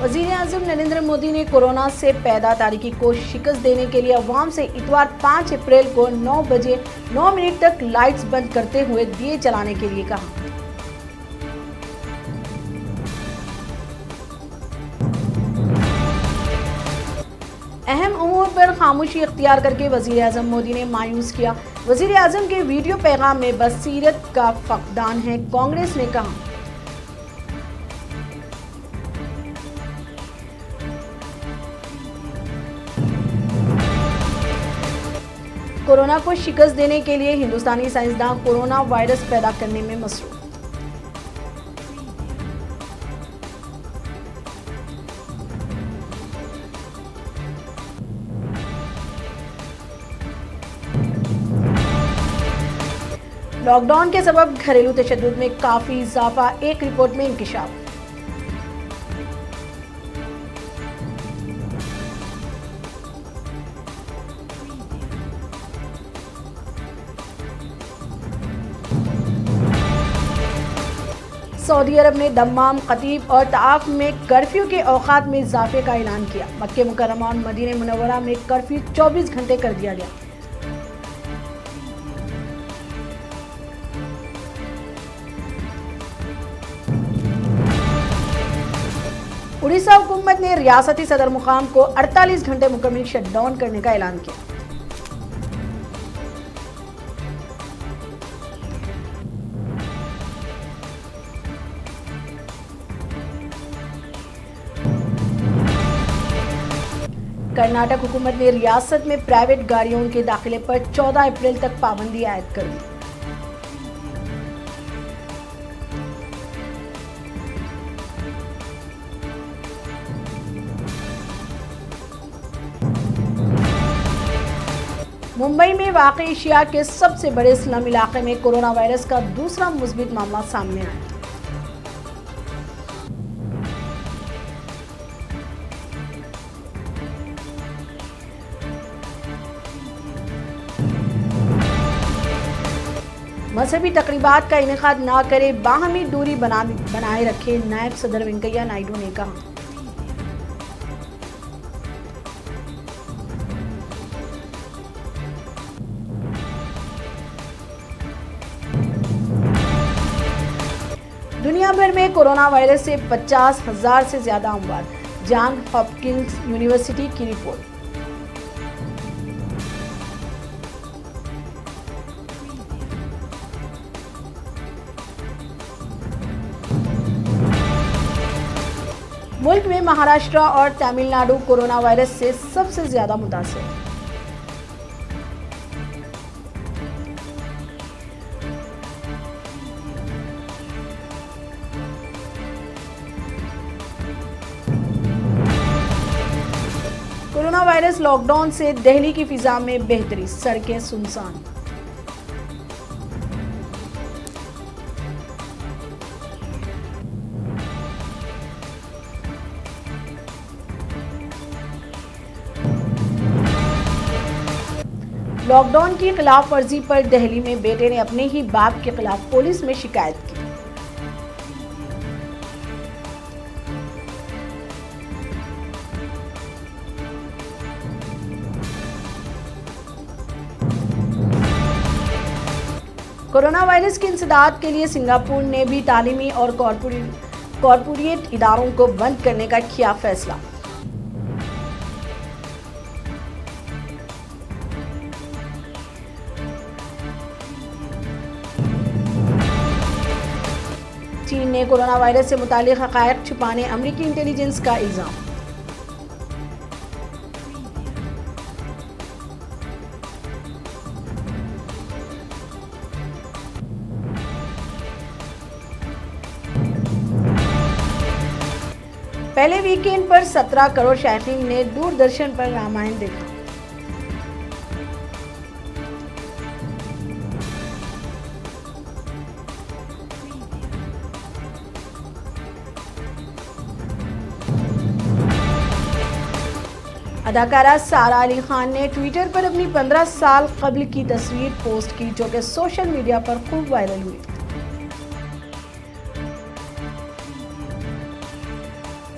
वज़ीर-ए-आज़म नरेंद्र मोदी ने कोरोना से पैदा तारीकी को शिकस्त देने के लिए अवाम से इतवार 5 अप्रैल को 9 बजे 9 मिनट तक लाइट्स बंद करते हुए दिए जलाने के लिए कहा। अहम उमूर पर खामोशी इख्तियार करके वज़ीर-ए-आज़म मोदी ने मायूस किया। वज़ीर-ए-आज़म के वीडियो पैगाम में बसीरत का फक़दान है, कांग्रेस ने कहा। कोरोना को शिकस्त देने के लिए हिंदुस्तानी साइंसदान कोरोना वायरस पैदा करने में मसरूफ। लॉकडाउन के सबब घरेलू तशद्दुद में काफी इजाफा, एक रिपोर्ट में इंकिशाफ। सऊदी अरब ने दम्माम, खतीब और ताफ में कर्फ्यू के औकात में इजाफे का ऐलान किया। मक्के मुकर्रमा और मदीने मुनव्वरा में कर्फ्यू 24 घंटे कर दिया गया। उड़ीसा हुकूमत ने रियासती सदर मुकाम को 48 घंटे मुकम्मल शटडाउन करने का ऐलान किया। कर्नाटक हुकूमत ने रियासत में प्राइवेट गाड़ियों के दाखिले पर 14 अप्रैल तक पाबंदी आयद कर दी। मुंबई में वाक़ एशिया के सबसे बड़े स्लम इलाके में कोरोना वायरस का दूसरा मुस्बित मामला सामने आया। मजहबी तकरीबात का इनेकाद ना करे, बाहमी दूरी बनाए रखे, नायब सदर वेंकैया नायडू ने कहा। दुनिया भर में कोरोना वायरस से 50,000 से ज्यादा अमवात, जॉन हॉपकिंस यूनिवर्सिटी की रिपोर्ट। मुल्क में महाराष्ट्र और तमिलनाडु कोरोना वायरस से सबसे ज्यादा मुतासिर। कोरोना वायरस लॉकडाउन से दिल्ली की फिजा में बेहतरी, सड़कें सुनसान। लॉकडाउन की खिलाफ वर्जी पर दिल्ली में बेटे ने अपने ही बाप के खिलाफ पुलिस में शिकायत की। कोरोना वायरस की इंसदाद के लिए सिंगापुर ने भी तालीमी और कॉरपोरेट इदारों को बंद करने का किया फैसला। चीन ने कोरोना वायरस से मुतालिक हक़ाइक़ छुपाने अमेरिकी इंटेलिजेंस का इल्ज़ाम। पहले वीकेंड पर 17 करोड़ शायकीन ने दूरदर्शन पर रामायण देखा। अदाकारा सारा अली खान ने ट्विटर पर अपनी 15 साल कबल की तस्वीर पोस्ट की, जो कि सोशल मीडिया पर खूब वायरल हुई।